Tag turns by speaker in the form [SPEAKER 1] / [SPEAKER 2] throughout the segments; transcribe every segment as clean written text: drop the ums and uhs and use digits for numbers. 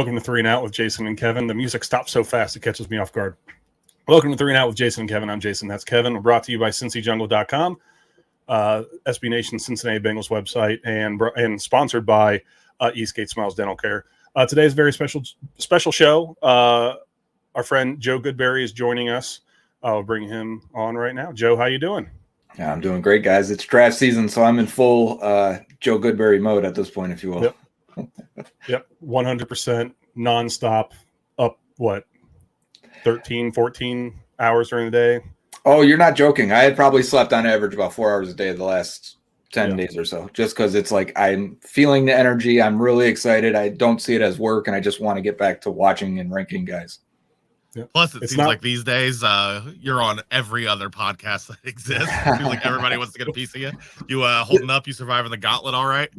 [SPEAKER 1] Welcome to 3 and Out with Jason and Kevin. The music stops so fast it catches me off guard. Welcome to 3 and Out with Jason and Kevin. I'm Jason. That's Kevin. We're brought to you by CincyJungle.com, SB Nation Cincinnati Bengals website, and sponsored by Eastgate Smiles Dental Care. Today's a very special show. Our friend Joe Goodberry is joining us. I'll bring him on right now. Joe, how you doing?
[SPEAKER 2] Yeah, I'm doing great, guys. It's draft season, so I'm in full Joe Goodberry mode at this point, if you will.
[SPEAKER 1] Yep, 100% nonstop, up, 13, 14 hours during the day?
[SPEAKER 2] Oh, you're not joking. I had probably slept on average about 4 hours a day the last 10 days or so, just because it's like I'm feeling the energy. I'm really excited. I don't see it as work, and I just want to get back to watching and ranking guys.
[SPEAKER 3] Yep. Plus, it seems like these days you're on every other podcast that exists. It seems like everybody wants to get a piece of you. You holding up? You surviving the gauntlet all right?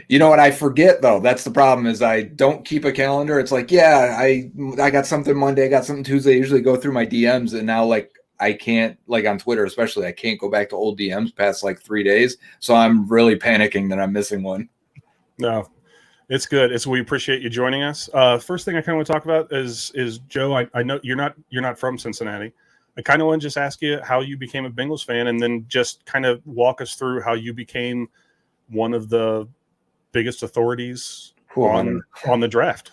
[SPEAKER 2] You know what? I forget, though. That's the problem is I don't keep a calendar. It's like, yeah, I got something Monday, I got something Tuesday. I usually go through my DMs, and now, like, I can't, like on Twitter especially, I can't go back to old DMs past, 3 days. So I'm really panicking that I'm missing one.
[SPEAKER 1] No. It's good. We appreciate you joining us. First thing I kind of want to talk about is Joe. I know you're not from Cincinnati. I kind of want to just ask you how you became a Bengals fan, and then just kind of walk us through how you became one of the biggest authorities on the draft.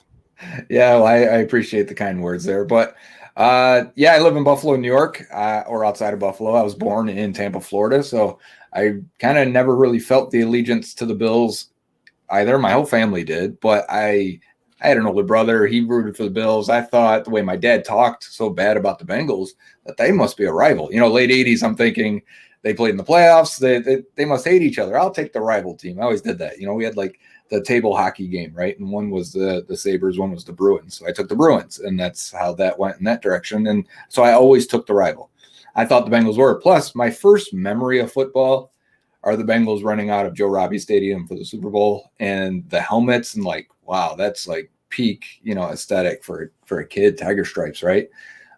[SPEAKER 2] Yeah, well, I appreciate the kind words there, but I live in Buffalo, New York, or outside of Buffalo. I was born in Tampa, Florida, so I kind of never really felt the allegiance to the Bills either. My whole family did, but I had an older brother. He rooted for the Bills. I thought the way my dad talked so bad about the Bengals that they must be a rival. Late 80s, I'm thinking they played in the playoffs. They must hate each other. I'll take the rival team. I always did that. We had the table hockey game, right? And one was the Sabres, one was the Bruins. So I took the Bruins, and that's how that went in that direction. And so I always took the rival. I thought the Bengals were. Plus, my first memory of football are the Bengals running out of Joe Robbie Stadium for the Super Bowl, and the helmets, and wow, that's peak, aesthetic for a kid, tiger stripes, right?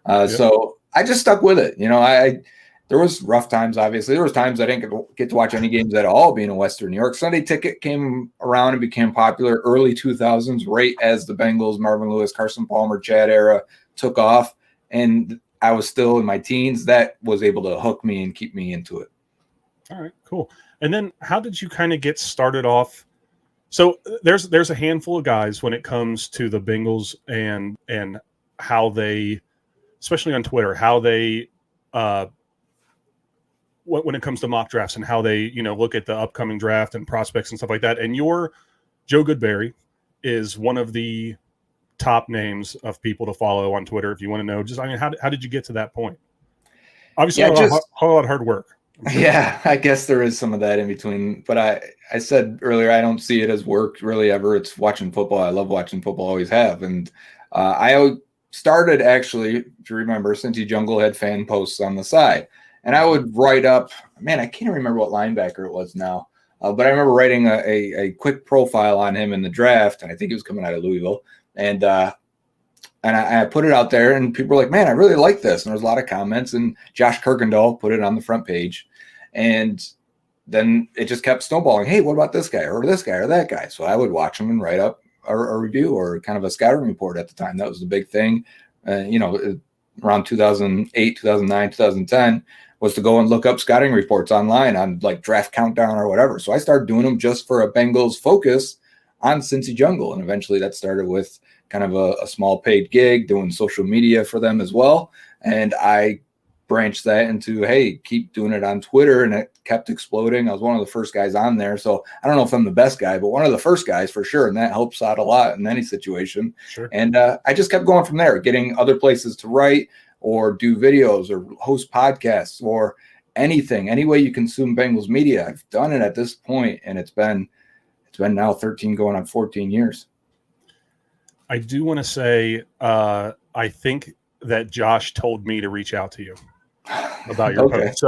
[SPEAKER 2] So I just stuck with it. There was rough times, obviously. There was times I didn't get to watch any games at all being in Western New York. Sunday Ticket came around and became popular early 2000s, right as the Bengals, Marvin Lewis, Carson Palmer, Chad era took off, and I was still in my teens. That was able to hook me and keep me into it.
[SPEAKER 1] All right, cool. And then how did you kind of get started off? So there's a handful of guys when it comes to the Bengals and how they, especially on Twitter, how they when it comes to mock drafts and how they look at the upcoming draft and prospects and stuff like that. And your Joe Goodberry is one of the top names of people to follow on Twitter if you want to know. Just how did you get to that point? Obviously, a whole lot of hard work.
[SPEAKER 2] Yeah, I guess there is some of that in between. But I said earlier, I don't see it as work really ever. It's watching football. I love watching football, always have. And I started, actually, if you remember, Cincy Jungle had fan posts on the side. And I would write up, man, I can't remember what linebacker it was now. But I remember writing a quick profile on him in the draft. And I think he was coming out of Louisville. And I put it out there, and people were like, man, I really like this. And there was a lot of comments, and Josh Kirkendall put it on the front page. And then it just kept snowballing. Hey, what about this guy or that guy? So I would watch them and write up a review or kind of a scouting report at the time. That was the big thing, around 2008, 2009, 2010 was to go and look up scouting reports online on Draft Countdown or whatever. So I started doing them just for a Bengals focus on Cincy Jungle. And eventually that started with kind of a small paid gig, doing social media for them as well. And I branched that into, hey, keep doing it on Twitter, and it kept exploding. I was one of the first guys on there. So I don't know if I'm the best guy, but one of the first guys for sure. And that helps out a lot in any situation.
[SPEAKER 1] Sure.
[SPEAKER 2] And I just kept going from there, getting other places to write or do videos or host podcasts or anything, any way you consume Bengals media. I've done it at this point, and it's been now 13 going on 14 years.
[SPEAKER 1] I do want to say, I think that Josh told me to reach out to you about your post.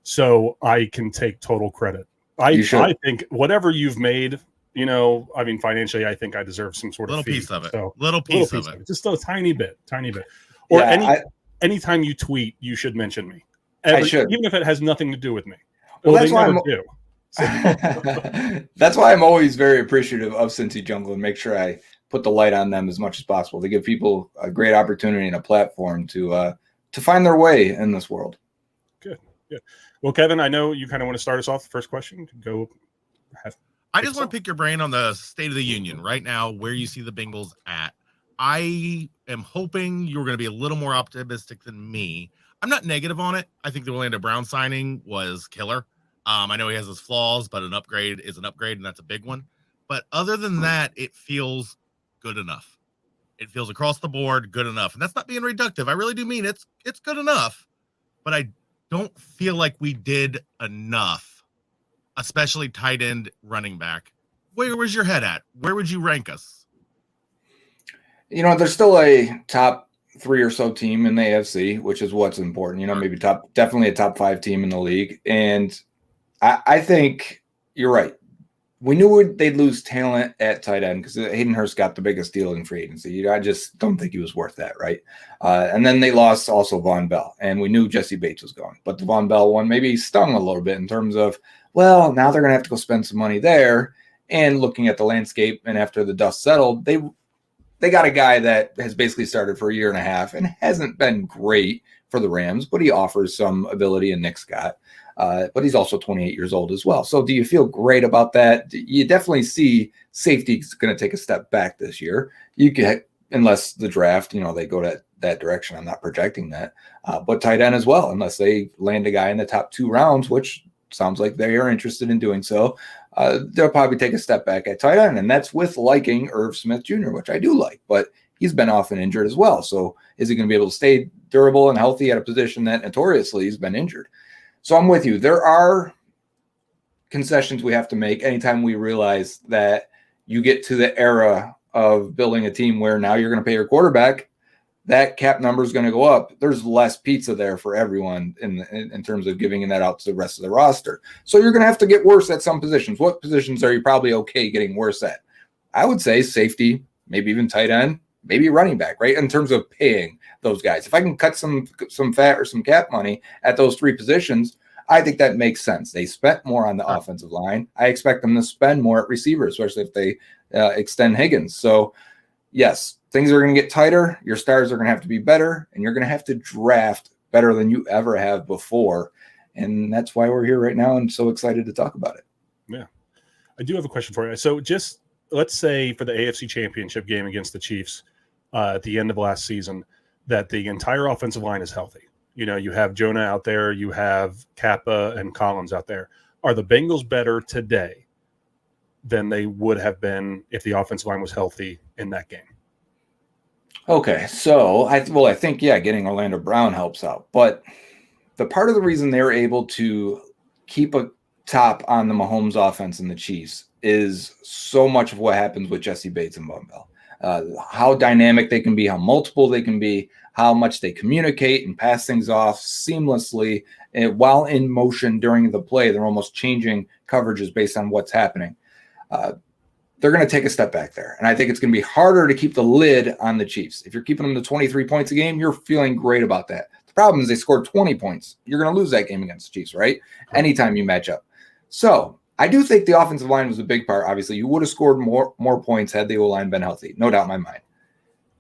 [SPEAKER 1] So I can take total credit. I think whatever you've made, financially, I think I deserve some sort of
[SPEAKER 3] piece of it.
[SPEAKER 1] So,
[SPEAKER 3] little piece of it.
[SPEAKER 1] Just a tiny bit. Or anytime you tweet, you should mention me.
[SPEAKER 2] I should.
[SPEAKER 1] Even if it has nothing to do with me.
[SPEAKER 2] Well, that's why do. So. That's why I'm always very appreciative of Cincy Jungle and make sure I put the light on them as much as possible, to give people a great opportunity and a platform to find their way in this world.
[SPEAKER 1] Good. Well, Kevin, I know you kind of want to start us off. The first question, go.
[SPEAKER 3] I just want to pick your brain on the state of the union right now, where you see the Bengals at. I am hoping you're going to be a little more optimistic than me. I'm not negative on it. I think the Orlando Brown signing was killer. I know he has his flaws, but an upgrade is an upgrade, and that's a big one. But other than that, it feels good enough. It feels across the board good enough. And that's not being reductive. I really do mean it's good enough. But I don't feel like we did enough, especially tight end, running back. Where was your head at? Where would you rank us?
[SPEAKER 2] There's still a top 3 or so team in the AFC, which is what's important. Maybe definitely a top 5 team in the league. And I think you're right. We knew they'd lose talent at tight end because Hayden Hurst got the biggest deal in free agency. I just don't think he was worth that, right? And then they lost also Von Bell, and we knew Jesse Bates was going. But the Von Bell one maybe stung a little bit in terms of, well, now they're going to have to go spend some money there. And looking at the landscape, and after the dust settled, they got a guy that has basically started for a year and a half and hasn't been great for the Rams, but he offers some ability, and Nick Scott. But he's also 28 years old as well. So do you feel great about that? You definitely see safety is going to take a step back this year. You get, unless the draft, they go that direction. I'm not projecting that. But tight end as well, unless they land a guy in the top 2 rounds, which sounds like they are interested in doing so. They'll probably take a step back at tight end. And that's with liking Irv Smith Jr., which I do like. But he's been often injured as well. So is he going to be able to stay durable and healthy at a position that notoriously he's been injured? So I'm with you. There are concessions we have to make anytime we realize that you get to the era of building a team where now you're going to pay your quarterback. That cap number is going to go up. There's less pizza there for everyone in terms of giving that out to the rest of the roster. So you're going to have to get worse at some positions. What positions are you probably okay getting worse at? I would say safety, maybe even tight end, maybe running back, right? In terms of paying those guys. If I can cut some fat or some cap money at those 3 positions, I think that makes sense. They spent more on the offensive line. I expect them to spend more at receiver, especially if they extend Higgins. So, yes, things are going to get tighter. Your stars are going to have to be better, and you're going to have to draft better than you ever have before. And that's why we're here right now and so excited to talk about it.
[SPEAKER 1] Yeah. I do have a question for you. So just let's say for the AFC Championship game against the Chiefs at the end of last season that the entire offensive line is healthy. You have Jonah out there, you have Kappa and Collins out there. Are the Bengals better today than they would have been if the offensive line was healthy in that game?
[SPEAKER 2] Okay, so I think, getting Orlando Brown helps out. But the part of the reason they're able to keep a top on the Mahomes offense and the Chiefs is so much of what happens with Jesse Bates and Von Bell. How dynamic they can be, how multiple they can be, how much they communicate and pass things off seamlessly. And while in motion during the play, they're almost changing coverages based on what's happening. They're going to take a step back there. And I think it's going to be harder to keep the lid on the Chiefs. If you're keeping them to 23 points a game, you're feeling great about that. The problem is they scored 20 points. You're going to lose that game against the Chiefs, right? Anytime you match up. So I do think the offensive line was a big part. Obviously, you would have scored more points had the O-line been healthy. No doubt in my mind.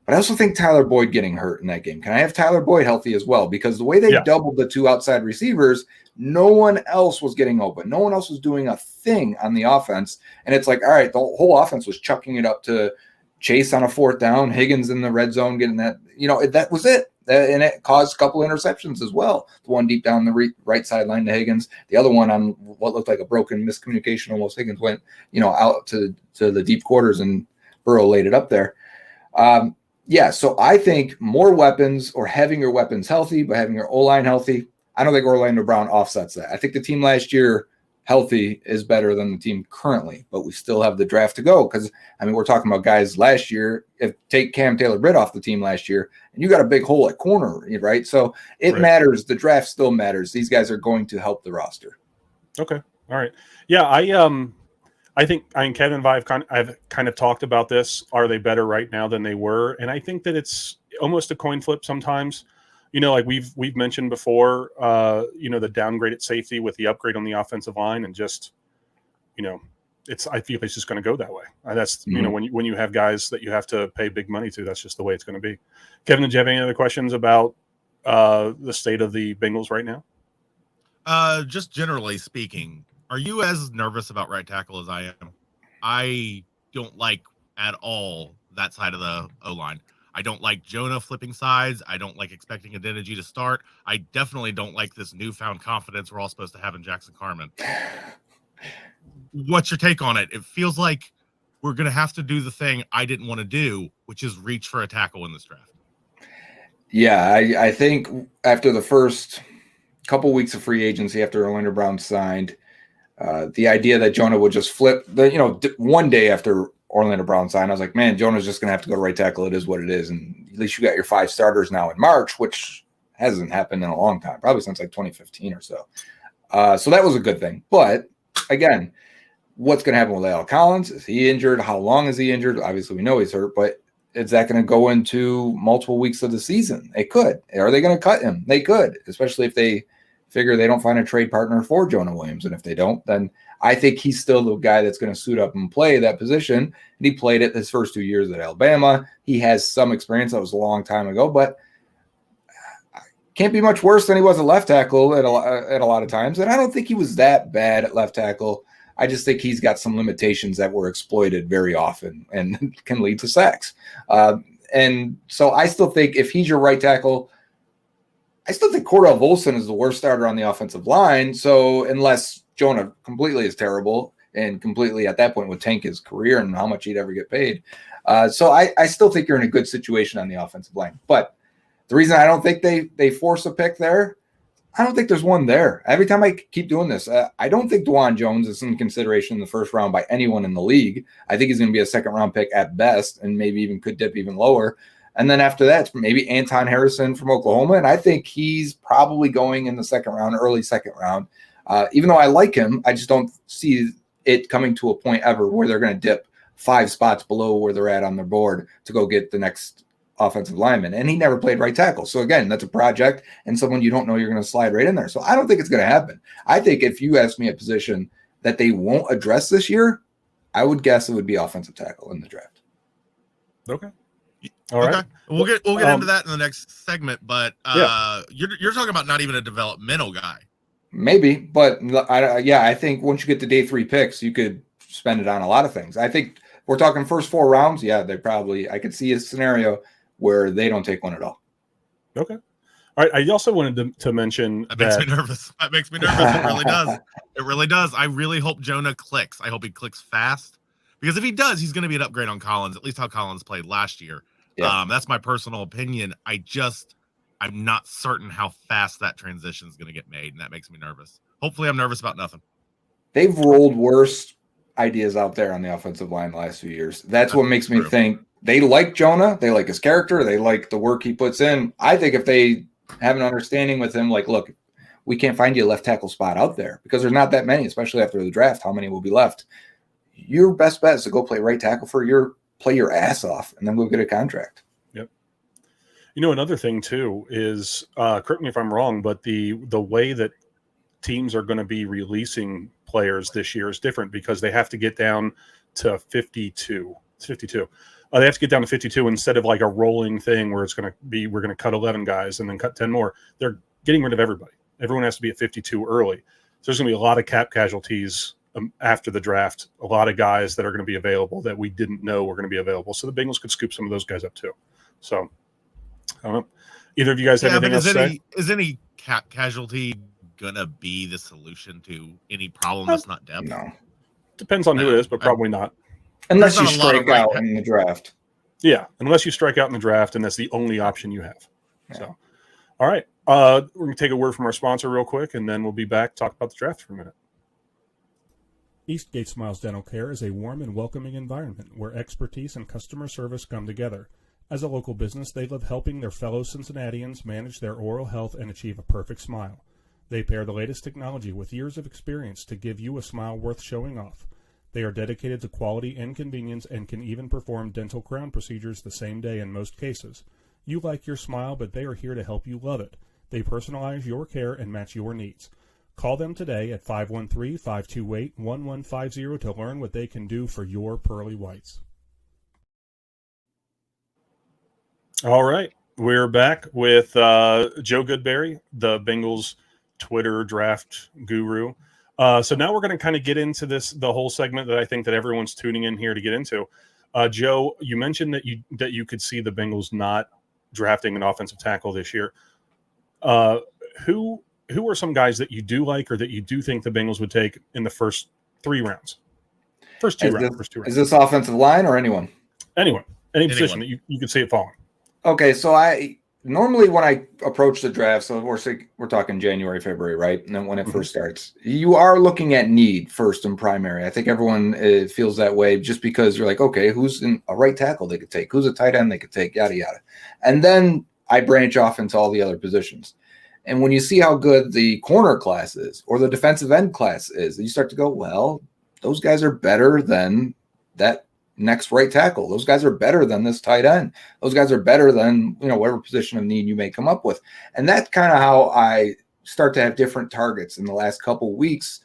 [SPEAKER 2] But I also think Tyler Boyd getting hurt in that game. Can I have Tyler Boyd healthy as well? Because the way they doubled the 2 outside receivers, no one else was getting open. No one else was doing a thing on the offense. And it's like, all right, the whole offense was chucking it up to Chase on a 4th down, Higgins in the red zone getting that. That was it. And it caused a couple interceptions as well. The one deep down the right sideline to Higgins. The other one on what looked like a broken miscommunication. Almost Higgins went, out to the deep quarters and Burrow laid it up there. So I think more weapons or having your weapons healthy, but having your O-line healthy, I don't think Orlando Brown offsets that. I think the team last year healthy is better than the team currently, but we still have the draft to go because, we're talking about guys last year. Take Cam Taylor-Britt off the team last year, and you got a big hole at corner, right? So it matters. The draft still matters. These guys are going to help the roster.
[SPEAKER 1] Okay. All right. Yeah, I think Kevin and I've kind of talked about this. Are they better right now than they were? And I think that it's almost a coin flip sometimes. Like we've mentioned before, the downgrade at safety with the upgrade on the offensive line and just, I feel it's just going to go that way. That's when you have guys that you have to pay big money to, that's just the way it's going to be. Kevin, did you have any other questions about the state of the Bengals right now?
[SPEAKER 3] Just generally speaking, are you as nervous about right tackle as I am? I don't like at all that side of the O-line. I don't like Jonah flipping sides. I don't like expecting Adeniji to start. I definitely don't like this newfound confidence we're all supposed to have in Jackson Carman. What's your take on it? It feels like we're going to have to do the thing I didn't want to do, which is reach for a tackle in this draft.
[SPEAKER 2] Yeah, I think after the first couple weeks of free agency, after Orlando Brown signed, the idea that Jonah would just flip, one day after Orlando Brown signed, I was like, man, Jonah's just going to have to go to right tackle. It is what it is. And at least you got your 5 starters now in March, which hasn't happened in a long time, probably since like 2015 or so. So that was a good thing. But again, what's going to happen with Al Collins? Is he injured? How long is he injured? Obviously, we know he's hurt, but is that going to go into multiple weeks of the season? It could. Are they going to cut him? They could, especially if they figure they don't find a trade partner for Jonah Williams. And if they don't, then I think he's still the guy that's going to suit up and play that position. And he played it his first 2 years at Alabama. He has some experience. That was a long time ago, but can't be much worse than he was at left tackle at a lot of times. And I don't think he was that bad at left tackle. I just think he's got some limitations that were exploited very often and can lead to sacks. And so I still think if he's your right tackle, I still think Cordell Volson is the worst starter on the offensive line. So unless Jonah completely is terrible and completely at that point would tank his career and how much he'd ever get paid. So I still think you're in a good situation on the offensive line. But the reason I don't think they force a pick there, I don't think there's one there. Every time I keep doing this, I don't think DeJuan Jones is in consideration in the first round by anyone in the league. I think he's going to be a second-round pick at best and maybe even could dip even lower. And then after that, maybe Anton Harrison from Oklahoma, and I think he's probably going in the second round, early second round. Even though I like him, I just don't see it coming to a point ever where they're going to dip 5 spots below where they're at on their board to go get the next offensive lineman. And he never played right tackle. So again, that's a project and someone you don't know you're going to slide right in there. So I don't think it's going to happen. I think if you ask me a position that they won't address this year, I would guess it would be offensive tackle in the draft.
[SPEAKER 1] Okay. All right.
[SPEAKER 3] Okay. We'll get into that in the next segment, but you're talking about not even a developmental guy.
[SPEAKER 2] Maybe, but I think once you get to day 3 picks, you could spend it on a lot of things. I think we're talking first 4 rounds. Yeah, I could see a scenario where they don't take one at all.
[SPEAKER 1] Okay. All right. I also wanted to mention
[SPEAKER 3] that makes me nervous. That makes me nervous. It really does. It really does. I really hope Jonah clicks. I hope he clicks fast, because if he does, he's going to be an upgrade on Collins, at least how Collins played last year. Yeah. That's my personal opinion. I'm not certain how fast that transition is going to get made, and that makes me nervous. Hopefully I'm nervous about nothing.
[SPEAKER 2] They've rolled worse ideas out there on the offensive line the last few years. That's what makes me think they like Jonah. They like his character. They like the work he puts in. I think if they have an understanding with him, like, look, we can't find you a left tackle spot out there because there's not that many, especially after the draft. How many will be left? Your best bet is to go play right tackle play your ass off and then go get a contract.
[SPEAKER 1] Yep. Another thing too is, correct me if I'm wrong, but the way that teams are going to be releasing players this year is different because they have to get down to 52. It's 52. They have to get down to 52 instead of like a rolling thing where it's going to be, we're going to cut 11 guys and then cut 10 more. They're getting rid of everybody. Everyone has to be at 52 early. So there's going to be a lot of cap casualties after the draft, a lot of guys that are going to be available that we didn't know were going to be available. So the Bengals could scoop some of those guys up too. So I don't know. Either of you guys have anything else to say?
[SPEAKER 3] Is any cap casualty going to be the solution to any problem that's not depth?
[SPEAKER 2] No.
[SPEAKER 1] Depends on who it is, but probably not.
[SPEAKER 2] Unless you strike out in the draft.
[SPEAKER 1] Yeah, unless you strike out in the draft, and that's the only option you have. Yeah. So, all right. We're going to take a word from our sponsor real quick, and then we'll be back to talk about the draft for a minute.
[SPEAKER 4] Eastgate Smiles Dental Care is a warm and welcoming environment where expertise and customer service come together. As a local business, they love helping their fellow Cincinnatians manage their oral health and achieve a perfect smile. They pair the latest technology with years of experience to give you a smile worth showing off. They are dedicated to quality and convenience and can even perform dental crown procedures the same day in most cases. You like your smile, but they are here to help you love it. They personalize your care and match your needs. Call them today at 513-528-1150 to learn what they can do for your pearly whites.
[SPEAKER 1] All right. We're back with Joe Goodberry, the Bengals Twitter draft guru. So now we're going to kind of get into the whole segment that I think that everyone's tuning in here to get into. Joe, you mentioned that you could see the Bengals not drafting an offensive tackle this year. Who are some guys that you do like or that you do think the Bengals would take in the first 3 rounds? First two rounds.
[SPEAKER 2] Is this offensive line or anyone?
[SPEAKER 1] Anyone. Any position that you could see it falling.
[SPEAKER 2] Okay, so I normally when I approach the draft, so we're talking January, February, right? And then when it first starts, you are looking at need first and primary. I think everyone feels that way just because you're like, okay, who's in a right tackle they could take? Who's a tight end they could take? Yada, yada. And then I branch off into all the other positions. And when you see how good the corner class is or the defensive end class is, you start to go, well, those guys are better than that next right tackle. Those guys are better than this tight end. Those guys are better than, whatever position of need you may come up with. And that's kind of how I start to have different targets in the last couple of weeks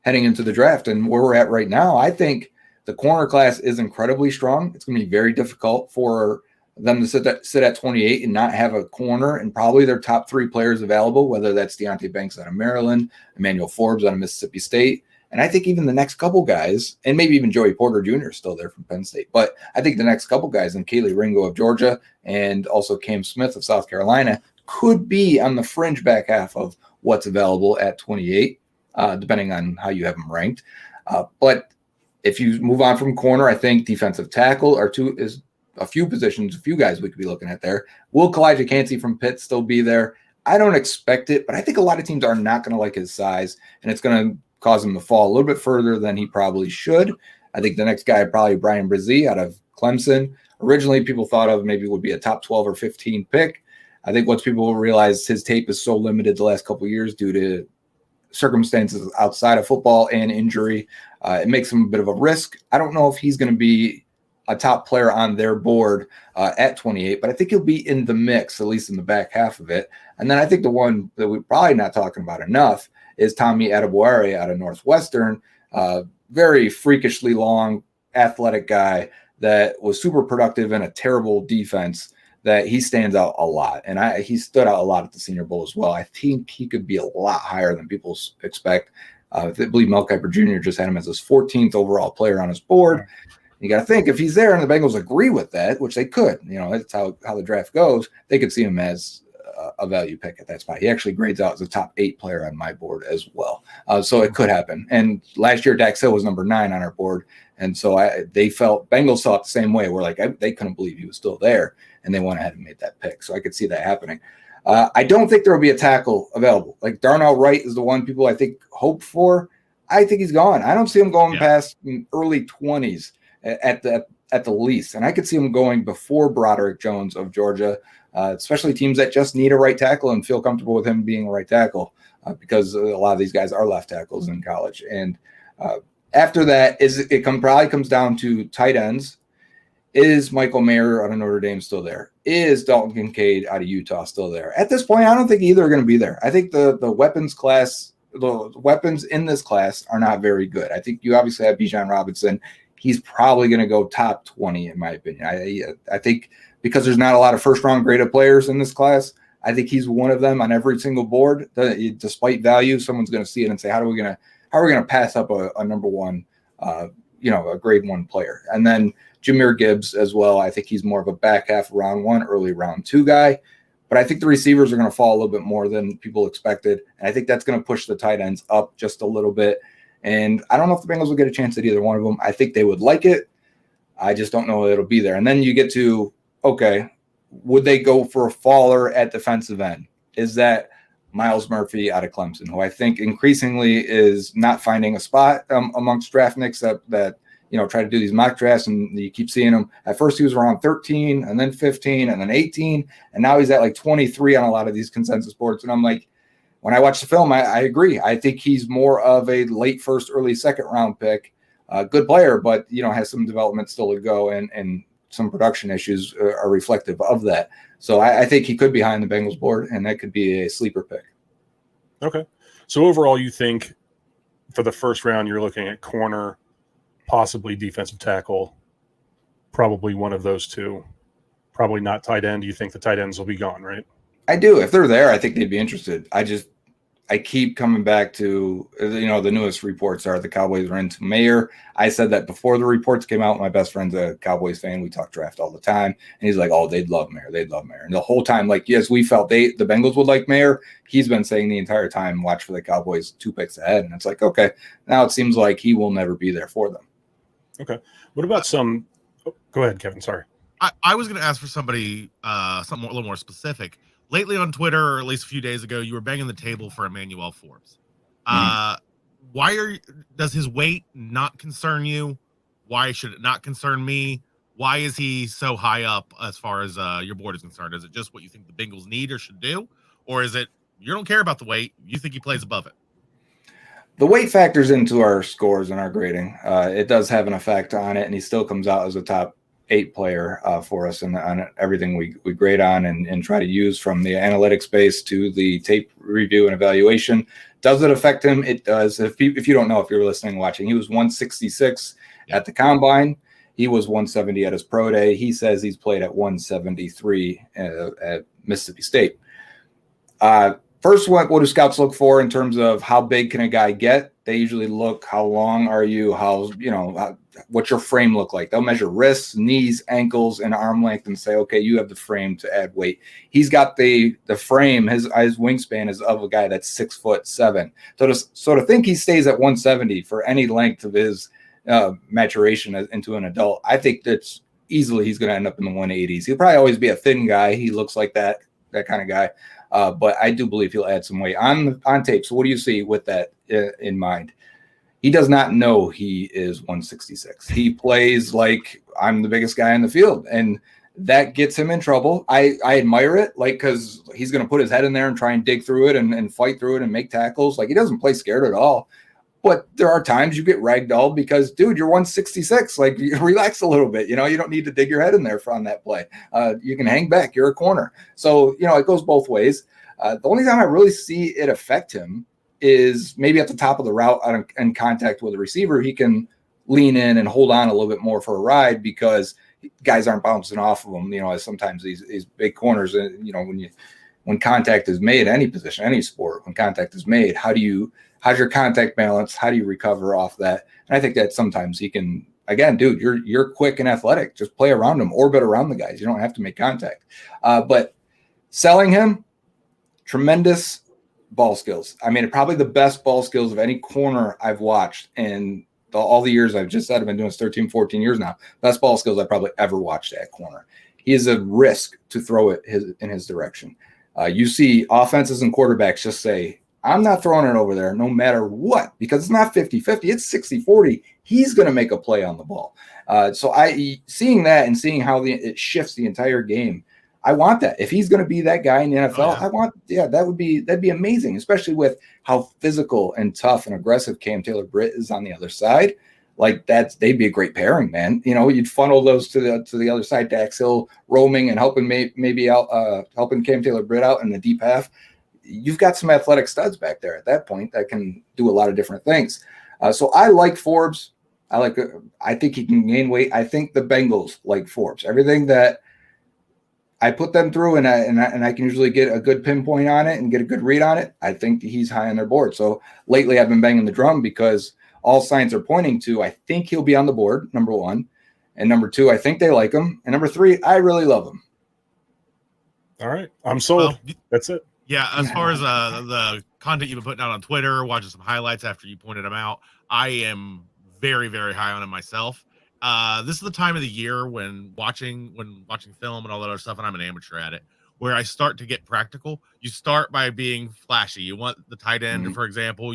[SPEAKER 2] heading into the draft. And where we're at right now, I think the corner class is incredibly strong. It's going to be very difficult for them to sit at 28 and not have a corner and probably their top 3 players available, whether that's Deonte Banks out of Maryland, Emmanuel Forbes out of Mississippi State. And I think even the next couple guys, and maybe even Joey Porter Jr. is still there from Penn State, but I think the next couple guys, and Kaylee Ringo of Georgia and also Cam Smith of South Carolina, could be on the fringe back half of what's available at 28, depending on how you have them ranked. But if you move on from corner, I think defensive tackle is a few positions, a few guys we could be looking at there. Will Kalijah Cansey from Pitt still be there? I don't expect it, but I think a lot of teams are not going to like his size, and it's going to cause him to fall a little bit further than he probably should. I think the next guy, probably Brian Brzee out of Clemson. Originally, people thought of maybe would be a top 12 or 15 pick. I think once people realize his tape is so limited the last couple of years due to circumstances outside of football and injury, it makes him a bit of a risk. I don't know if he's going to be a top player on their board at 28, but I think he'll be in the mix, at least in the back half of it. And then I think the one that we're probably not talking about enough is Tommy Adebawore out of Northwestern. Very freakishly long, athletic guy that was super productive in a terrible defense, that he stands out a lot. And he stood out a lot at the Senior Bowl as well. I think he could be a lot higher than people expect. I believe Mel Kiper Jr. just had him as his 14th overall player on his board. You got to think, if he's there and the Bengals agree with that, which they could, that's how the draft goes, they could see him as a value pick at that spot. He actually grades out as a top 8 player on my board as well. So it could happen. And last year, Dax Hill was number 9 on our board. And so Bengals saw it the same way. We're like, they couldn't believe he was still there. And they went ahead and made that pick. So I could see that happening. I don't think there will be a tackle available. Like Darnell Wright is the one people I think hope for. I think he's gone. I don't see him going past early 20s at the least. And I could see him going before Broderick Jones of Georgia, especially teams that just need a right tackle and feel comfortable with him being a right tackle, because a lot of these guys are left tackles in college. And after that, probably comes down to tight ends. Is Michael Mayer out of Notre Dame still there? Is Dalton Kincaid out of Utah still there? At this point, I don't think either are going to be there. I think the weapons in this class are not very good. I think you obviously have Bijan Robinson. He's probably going to go top 20, in my opinion. I think because there's not a lot of first-round graded players in this class, I think he's one of them on every single board. Despite value, someone's going to see it and say, how are we going to pass up a number one, a grade 1 player? And then Jahmyr Gibbs as well. I think he's more of a back half round 1, early round 2 guy. But I think the receivers are going to fall a little bit more than people expected. And I think that's going to push the tight ends up just a little bit. And I don't know if the Bengals will get a chance at either one of them. I think they would like it. I just don't know if it'll be there. And then you get to, okay, would they go for a faller at defensive end? Is that Miles Murphy out of Clemson, who I think increasingly is not finding a spot amongst draft nicks that try to do these mock drafts, and you keep seeing him. At first he was around 13 and then 15 and then 18, and now he's at like 23 on a lot of these consensus boards. And I'm like, when I watch the film, I agree. I think he's more of a late first, early second round pick. Good player, but has some development still to go, and some production issues are reflective of that. So I think he could be high on the Bengals board, and that could be a sleeper pick.
[SPEAKER 1] Okay. So overall, you think for the first round, you're looking at corner, possibly defensive tackle, probably one of those two, probably not tight end. You think the tight ends will be gone, right?
[SPEAKER 2] I do. If they're there, I think they'd be interested. I keep coming back to, the newest reports are the Cowboys are into Mayer. I said that before the reports came out. My best friend's a Cowboys fan. We talk draft all the time. And he's like, oh, they'd love Mayer. They'd love Mayer. And the whole time, like, yes, we felt the Bengals would like Mayer. He's been saying the entire time, watch for the Cowboys 2 picks ahead. And it's like, okay, now it seems like he will never be there for them.
[SPEAKER 1] Okay. What about some – go ahead, Kevin. Sorry.
[SPEAKER 3] I was going to ask for somebody something a little more specific. Lately on Twitter, or at least a few days ago, you were banging the table for Emmanuel Forbes. Does his weight not concern you? Why should it not concern me? Why is he so high up as far as your board is concerned? Is it just what you think the Bengals need or should do? Or is it you don't care about the weight, you think he plays above it?
[SPEAKER 2] The weight factors into our scores and our grading. It does have an effect on it, and he still comes out as a top 8 player for us and on everything we grade on and try to use, from the analytics base to the tape review and evaluation. Does it affect him? It does. If you don't know, if you're listening and watching, he was 166 at the combine. He was 170 at his pro day. He says he's played at 173 at Mississippi State. First, what do scouts look for in terms of how big can a guy get? They usually look, how long are you? What's your frame look like? They'll measure wrists, knees, ankles, and arm length and say, okay, you have the frame to add weight. He's got the frame. His wingspan is of a guy that's 6'7". So to think he stays at 170 for any length of his maturation into an adult, I think that's easily he's going to end up in the 180s. He'll probably always be a thin guy. He looks like that kind of guy. But I do believe he'll add some weight on tape. So what do you see with that in mind? He does not know he is 166. He plays like I'm the biggest guy in the field, and that gets him in trouble. I admire it, because he's going to put his head in there and try and dig through it and fight through it and make tackles. Like, he doesn't play scared at all. But there are times you get ragdolled because, dude, you're 166. Like, relax a little bit. You don't need to dig your head in there on that play. You can hang back. You're a corner. So, it goes both ways. The only time I really see it affect him is maybe at the top of the route in contact with a receiver. He can lean in and hold on a little bit more for a ride because guys aren't bouncing off of him. As sometimes these big corners, when contact is made, any position, any sport, when contact is made, how's your contact balance? How do you recover off that? And I think that sometimes he can, again, dude, you're quick and athletic. Just play around him, orbit around the guys. You don't have to make contact. But selling him, tremendous ball skills. I mean, probably the best ball skills of any corner I've watched in all the years I've just said. I've been doing this 13, 14 years now. Best ball skills I've probably ever watched at corner. He is a risk to throw it in his direction. You see offenses and quarterbacks just say, I'm not throwing it over there no matter what, because it's not 50-50. It's 60-40. He's going to make a play on the ball. So seeing that and seeing how it shifts the entire game, I want that. If he's going to be that guy in the NFL, that'd be amazing, especially with how physical and tough and aggressive Cam Taylor-Britt is on the other side. Like, they'd be a great pairing, man. You'd funnel those to the other side, Dax Hill roaming and helping maybe out, helping Cam Taylor-Britt out in the deep half. You've got some athletic studs back there at that point that can do a lot of different things. So I like Forbes. I think he can gain weight. I think the Bengals like Forbes. Everything that I put them through, and I can usually get a good pinpoint on it and get a good read on it. I think he's high on their board. So lately I've been banging the drum because all signs are pointing to, I think he'll be on the board, number one. And number two, I think they like him. And number three, I really love him.
[SPEAKER 1] All right. I'm sold. That's it.
[SPEAKER 3] Yeah, as far as the content you've been putting out on Twitter, watching some highlights after you pointed them out, I am very, very high on him myself. This is the time of the year when watching film and all that other stuff, and I'm an amateur at it, where I start to get practical. You start by being flashy. You want the tight end, for example.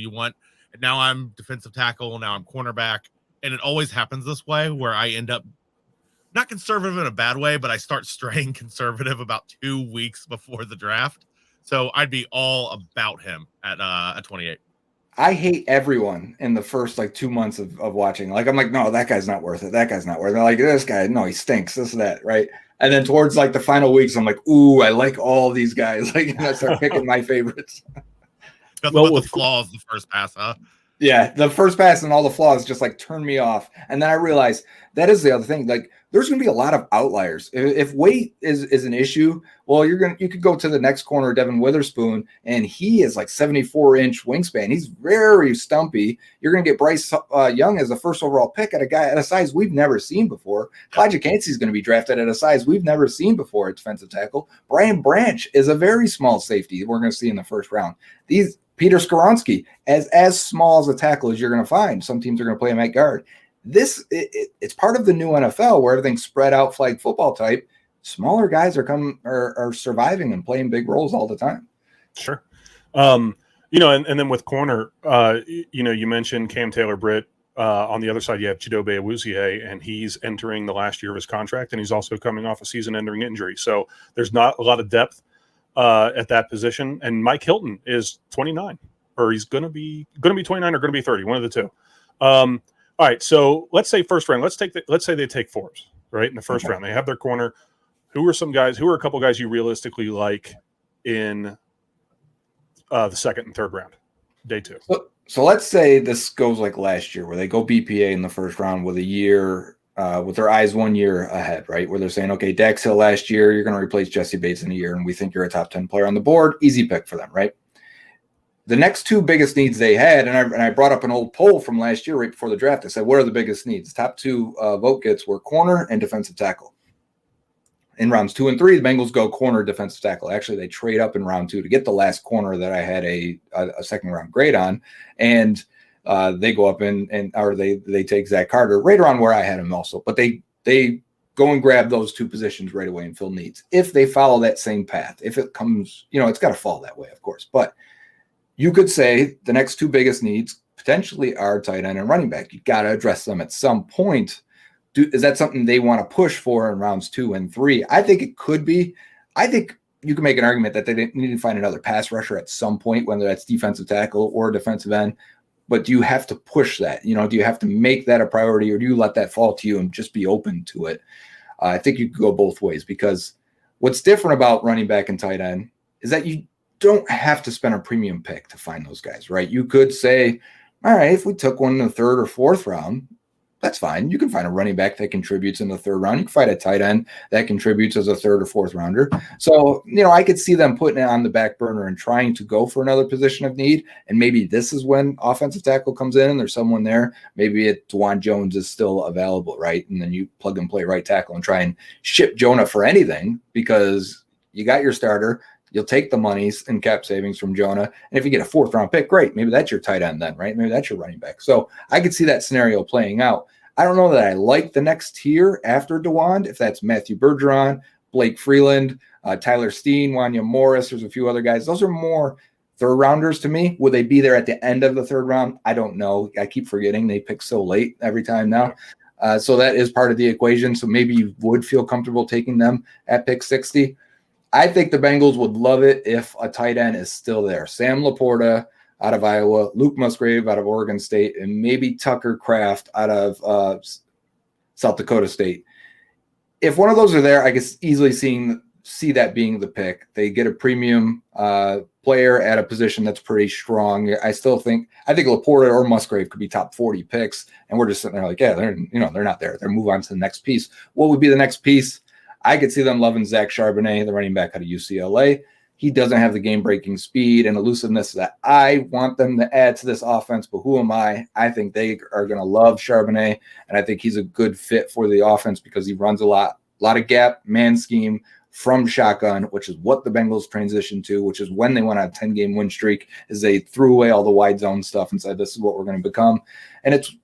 [SPEAKER 3] Now I'm defensive tackle, now I'm cornerback, and it always happens this way where I end up not conservative in a bad way, but I start straying conservative about 2 weeks before the draft. So I'd be all about him at 28.
[SPEAKER 2] I hate everyone in the first 2 months of watching. Like, I'm like, no, that guy's not worth it. That guy's not worth it. They're like, this guy, no, he stinks, this and that, right? And then towards the final weeks, I'm like, ooh, I like all these guys. I start picking my favorites.
[SPEAKER 3] Because
[SPEAKER 1] Well,
[SPEAKER 3] about
[SPEAKER 1] with
[SPEAKER 3] the flaws, the first pass, huh?
[SPEAKER 2] Yeah, the first pass and all the flaws just like turned me off. And then I realized that is the other thing. Like, there's going to be a lot of outliers. If weight is an issue, well, you could go to the next corner, Devin Witherspoon, and he is like 74-inch wingspan. He's very stumpy. You're going to get Bryce Young as the first overall pick at a size we've never seen before. Clyde Jackansky is going to be drafted at a size we've never seen before at defensive tackle. Brian Branch is a very small safety we're going to see in the first round. Peter Skoronski, as small as a tackle as you're going to find. Some teams are going to play him at guard. It's part of the new NFL where everything's spread out flag football type. Smaller guys are surviving and playing big roles all the time.
[SPEAKER 1] Sure. And then with corner, you mentioned Cam Taylor-Britt. On the other side, you have Chidobe Awuzie, and he's entering the last year of his contract, and he's also coming off a season-ending injury. So there's not a lot of depth at that position. And Mike Hilton is 29, or he's going to be 29 or going to be 30, one of the two. All right, so let's say first round. Let's say they take Forbes, right, in the first round. They have their corner. Who are a couple guys you realistically like in the second and third round, day two?
[SPEAKER 2] So let's say this goes like last year, where they go BPA in the first round with a year, with their eyes 1 year ahead, right? Where they're saying, okay, Dax Hill last year, you're going to replace Jesse Bates in a year, and we think you're a top 10 player on the board. Easy pick for them, right? The next two biggest needs they had, and I brought up an old poll from last year right before the draft. I said, what are the biggest needs? Top two vote gets were corner and defensive tackle. In rounds 2 and 3, the Bengals go corner, defensive tackle. Actually, they trade up in round 2 to get the last corner that I had a second round grade on, and they go up or they take Zach Carter right around where I had him also. But they go and grab those two positions right away and fill needs if they follow that same path. If it comes, it's got to fall that way, of course. But you could say the next two biggest needs potentially are tight end and running back. You got to address them at some point. Is that something they want to push for in rounds 2 and 3? I think it could be. I think you can make an argument that they need to find another pass rusher at some point, whether that's defensive tackle or defensive end. But do you have to push that? Do you have to make that a priority, or do you let that fall to you and just be open to it? I think you could go both ways, because what's different about running back and tight end is that you don't have to spend a premium pick to find those guys, right? You could say, all right, if we took one in the third or fourth round, that's fine. You can find a running back that contributes in the third round. You can find a tight end that contributes as a third or fourth rounder. So, I could see them putting it on the back burner and trying to go for another position of need. And maybe this is when offensive tackle comes in and there's someone there. Maybe DeJuan Jones is still available, right? And then you plug and play right tackle and try and ship Jonah for anything, because you got your starter. You'll take the monies and cap savings from Jonah. And if you get a fourth round pick, great. Maybe that's your tight end then, right? Maybe that's your running back. So I could see that scenario playing out. I don't know that I like the next tier after DeJuan, if that's Matthew Bergeron, Blake Freeland, Tyler Steen, Wanya Morris. There's a few other guys. Those are more third rounders to me. Will they be there at the end of the third round? I don't know. I keep forgetting they pick so late every time now. So that is part of the equation. So maybe you would feel comfortable taking them at pick 60. I think the Bengals would love it if a tight end is still there. Sam Laporta out of Iowa, Luke Musgrave out of Oregon State, and maybe Tucker Kraft out of South Dakota State. If one of those are there, I could easily see that being the pick. They get a premium player at a position that's pretty strong. I think Laporta or Musgrave could be top 40 picks, and we're just sitting there like, yeah, they're not there. They're move on to the next piece. What would be the next piece? I could see them loving Zach Charbonnet, the running back out of UCLA. He doesn't have the game-breaking speed and elusiveness that I want them to add to this offense, but who am I? I think they are going to love Charbonnet, and I think he's a good fit for the offense because he runs a lot of gap, man scheme from shotgun, which is what the Bengals transitioned to, which is when they went on a 10-game win streak, is they threw away all the wide zone stuff and said, this is what we're going to become. And it's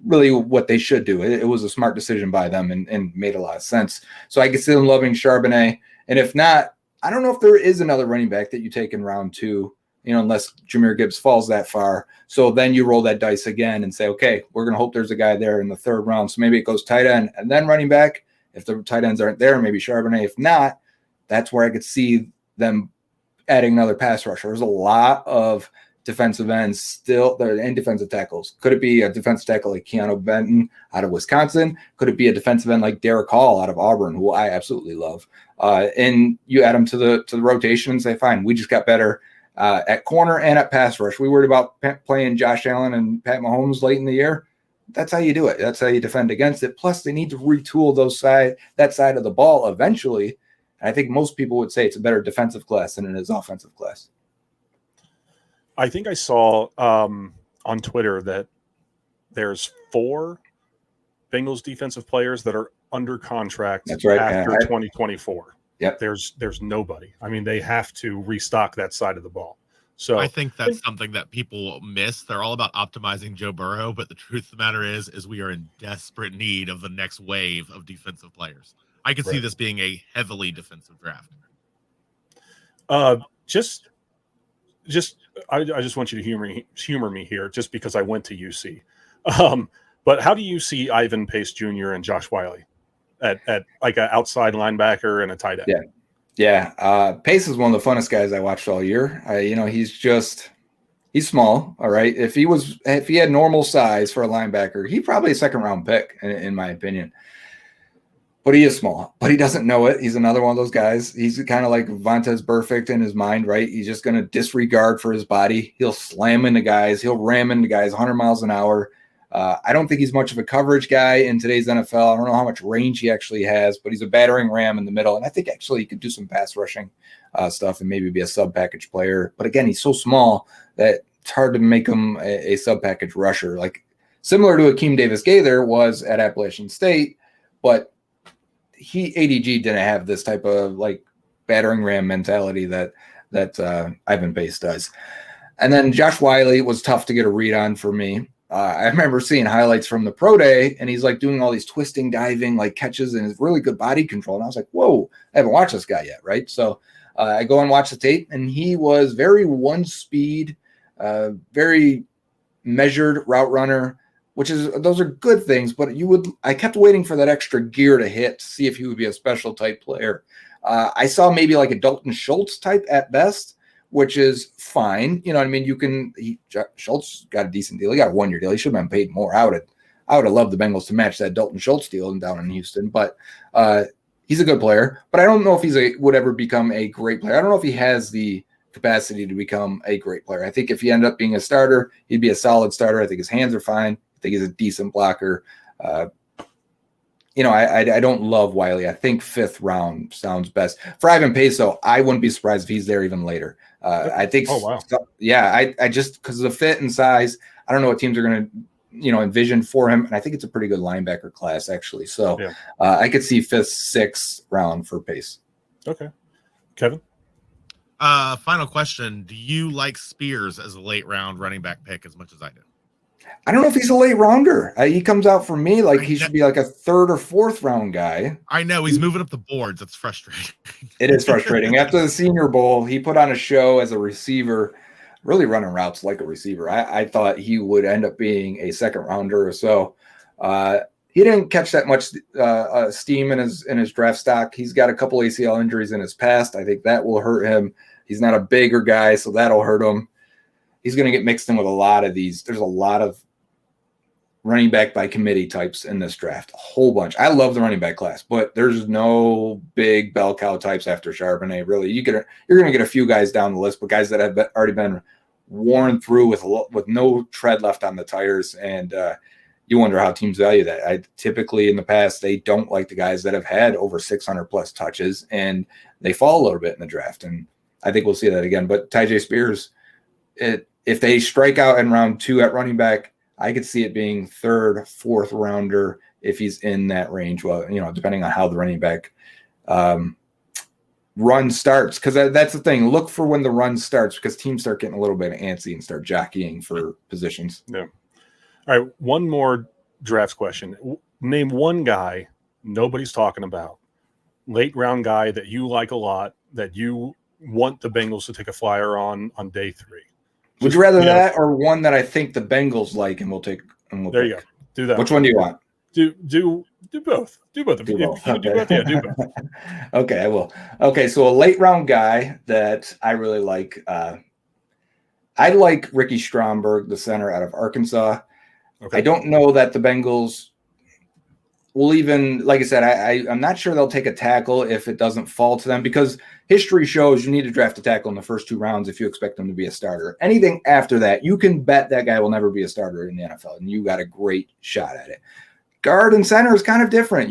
[SPEAKER 2] really what they should do. It was a smart decision by them and made a lot of sense. So I can see them loving Charbonnet. And if not, I don't know if there is another running back that you take in round 2, unless Jahmyr Gibbs falls that far. So then you roll that dice again and say, okay, we're going to hope there's a guy there in the third round. So maybe it goes tight end and then running back. If the tight ends aren't there, maybe Charbonnet. If not, that's where I could see them adding another pass rusher. There's a lot of defensive ends still there and defensive tackles. Could it be a defensive tackle like Keanu Benton out of Wisconsin? Could it be a defensive end like Derek Hall out of Auburn, who I absolutely love? And you add them to the rotation and say, fine, we just got better at corner and at pass rush. We worried about playing Josh Allen and Pat Mahomes late in the year. That's how you do it. That's how you defend against it. Plus, they need to retool that side of the ball eventually. And I think most people would say it's a better defensive class than it is offensive class.
[SPEAKER 1] I think I saw on Twitter that there's 4 Bengals defensive players that are under contract after 2024.
[SPEAKER 2] Yep.
[SPEAKER 1] There's nobody. I mean, they have to restock that side of the ball. So
[SPEAKER 3] I think that's something that people miss. They're all about optimizing Joe Burrow, but the truth of the matter is we are in desperate need of the next wave of defensive players. I could see this being a heavily defensive draft.
[SPEAKER 1] I just want you to humor me here, just because I went to UC. But how do you see Ivan Pace Jr. and Josh Wiley at like an outside linebacker and a tight end?
[SPEAKER 2] Yeah. Pace is one of the funnest guys I watched all year. He's small. All right. If he had normal size for a linebacker, he'd probably a second round pick in my opinion. But he is small, but he doesn't know it. He's another one of those guys. He's kind of like Vontaze Burfict in his mind, right? He's just going to disregard for his body. He'll slam into guys. He'll ram into guys 100 miles an hour. I don't think he's much of a coverage guy in today's NFL. I don't know how much range he actually has, but he's a battering ram in the middle. And I think actually he could do some pass rushing stuff and maybe be a sub-package player. But again, he's so small that it's hard to make him a sub-package rusher. Like similar to Akeem Davis-Gaither was at Appalachian State, but ADG didn't have this type of like battering ram mentality that Ivan Pace does. And then Josh Wiley was tough to get a read on for me. I remember seeing highlights from the pro day, and he's like doing all these twisting, diving, like catches, and his really good body control. And I was like, whoa, I haven't watched this guy yet, right? So I go and watch the tape, and he was very one speed, very measured route runner, those are good things. But I kept waiting for that extra gear to hit to see if he would be a special type player. I saw maybe like a Dalton Schultz type at best, which is fine. You know what I mean? Schultz got a decent deal. He got a 1-year deal. He should have been paid more. I would have loved the Bengals to match that Dalton Schultz deal down in Houston, but he's a good player. But I don't know if would ever become a great player. I don't know if he has the capacity to become a great player. I think if he ended up being a starter, he'd be a solid starter. I think his hands are fine. I think he's a decent blocker. I don't love Wiley. I think 5th round sounds best. For Ivan Pace, though, I wouldn't be surprised if he's there even later. I think. Oh wow. Yeah, I just because of the fit and size, I don't know what teams are going to, envision for him, and I think it's a pretty good linebacker class actually. So I could see 5th, 6th round for Pace.
[SPEAKER 1] Okay, Kevin.
[SPEAKER 3] Final question: do you like Spears as a late round running back pick as much as I do?
[SPEAKER 2] I don't know if he's a late rounder. He comes out for me like he should be like a 3rd or 4th round guy.
[SPEAKER 3] I know he's moving up the boards. It's frustrating.
[SPEAKER 2] It is frustrating. After the Senior Bowl, he put on a show as a receiver, really running routes like a receiver. I thought he would end up being a 2nd rounder or so. He didn't catch that much steam in his draft stock. He's got a couple ACL injuries in his past. I think that will hurt him. He's not a bigger guy, so that'll hurt him. He's going to get mixed in with a lot of these. There's a lot of running back by committee types in this draft, a whole bunch. I love the running back class, but there's no big bell cow types after Charbonnet. Really, you're going to get a few guys down the list, but guys that have already been worn through with no tread left on the tires, and you wonder how teams value that. I typically in the past they don't like the guys that have had over 600 plus touches, and they fall a little bit in the draft, and I think we'll see that again. But Tyjae Spears, if they strike out in round 2 at running back, I could see it being 3rd, 4th rounder if he's in that range. Well, depending on how the running back run starts, because that's the thing. Look for when the run starts, because teams start getting a little bit antsy and start jockeying for positions.
[SPEAKER 1] Yeah. All right. One more draft question. Name one guy nobody's talking about, late round guy that you like a lot, that you want the Bengals to take a flyer on day 3.
[SPEAKER 2] Would you rather that or one that I think the Bengals like and we'll take?
[SPEAKER 1] There you go. Do that.
[SPEAKER 2] Which one do you want?
[SPEAKER 1] Do both. Do both.
[SPEAKER 2] Do both.
[SPEAKER 1] Okay. Do both. Yeah, do both.
[SPEAKER 2] Okay, I will. Okay, so a late round guy that I really like. I like Ricky Stromberg, the center out of Arkansas. Okay. I don't know that the Bengals will even, like I said, I'm not sure they'll take a tackle if it doesn't fall to them, because history shows you need to draft a tackle in the first 2 rounds if you expect them to be a starter. Anything after that, you can bet that guy will never be a starter in the NFL, and you got a great shot at it. Guard and center is kind of different.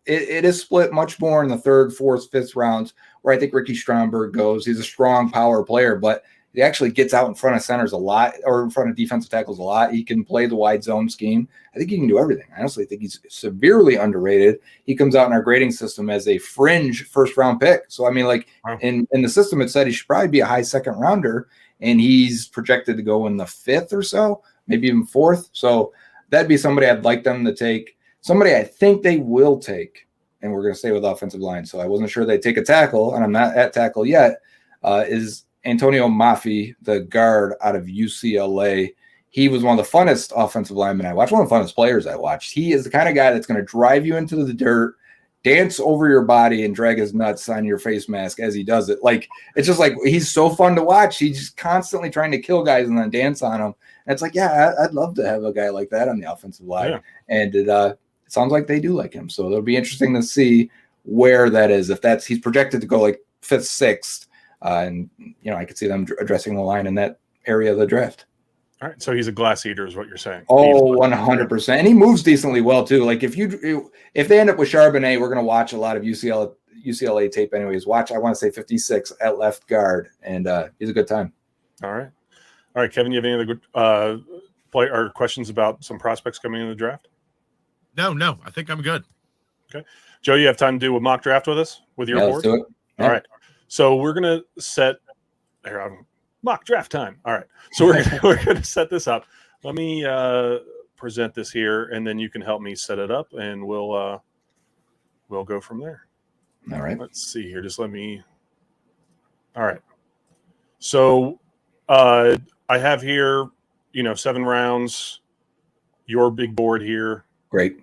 [SPEAKER 2] It is split much more in the 3rd, 4th, 5th rounds, where I think Ricky Stromberg goes. He's a strong power player, but he actually gets out in front of centers a lot, or in front of defensive tackles a lot. He can play the wide zone scheme. I think he can do everything. I honestly think he's severely underrated. He comes out in our grading system as a fringe 1st-round pick. So, I mean, like,
[SPEAKER 1] wow.
[SPEAKER 2] in the system, it said he should probably be a high 2nd rounder, and he's projected to go in the 5th or so, maybe even 4th. So that'd be somebody I'd like them to take. Somebody I think they will take, and we're going to stay with offensive line, so I wasn't sure they'd take a tackle, and I'm not at tackle yet, is Antonio Mafi, the guard out of UCLA. He was one of the funnest offensive linemen I watched, one of the funnest players I watched. He is the kind of guy that's going to drive you into the dirt, dance over your body, and drag his nuts on your face mask as he does it. Like, it's just like, he's so fun to watch. He's just constantly trying to kill guys and then dance on them. And it's like, yeah, I'd love to have a guy like that on the offensive line. Yeah. And it sounds like they do like him. So it'll be interesting to see where that is. If he's projected to go like 5th, 6th, and I could see them addressing the line in that area of the draft.
[SPEAKER 1] All right, so he's a glass eater, is what you're saying.
[SPEAKER 2] Oh, 100%, and he moves decently well too. Like, if they end up with Charbonnet, we're going to watch a lot of UCLA tape anyways. I want to say 56 at left guard, and he's a good time.
[SPEAKER 1] All right, Kevin, you have any other good or questions about some prospects coming in the draft?
[SPEAKER 3] No, I think I'm good.
[SPEAKER 1] Okay, Joe, you have time to do a mock draft with us with your board?
[SPEAKER 2] Let's do it. Yeah.
[SPEAKER 1] All right, so we're gonna set mock draft time. All right, so we're gonna set this up. Let me present this here, and then you can help me set it up, and we'll go from there.
[SPEAKER 2] All right.
[SPEAKER 1] Let's see here. Just let me. All right. So I have here, 7 rounds. Your big board here.
[SPEAKER 2] Great.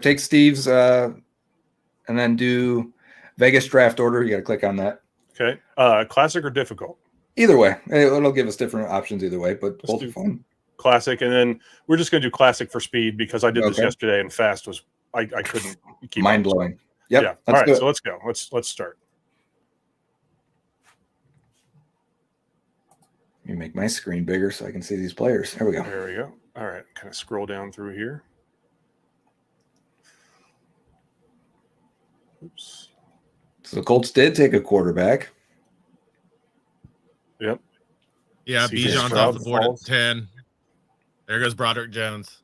[SPEAKER 2] Take Steve's and then do Vegas draft order. You got to click on that.
[SPEAKER 1] Okay. Classic or difficult?
[SPEAKER 2] Either way. It'll give us different options either way, but both are fun.
[SPEAKER 1] Classic, and then we're just going to do classic for speed because I did this yesterday, and fast was I couldn't keep
[SPEAKER 2] mind blowing. Yep.
[SPEAKER 1] Yeah. All right. So let's go. Let's start.
[SPEAKER 2] Let me make my screen bigger so I can see these players. There we go.
[SPEAKER 1] There we go. All right. Kind of scroll down through here. Oops.
[SPEAKER 2] So the Colts did take a quarterback.
[SPEAKER 1] Yep.
[SPEAKER 3] Yeah, Bijan's off the board at 10. There goes Broderick Jones.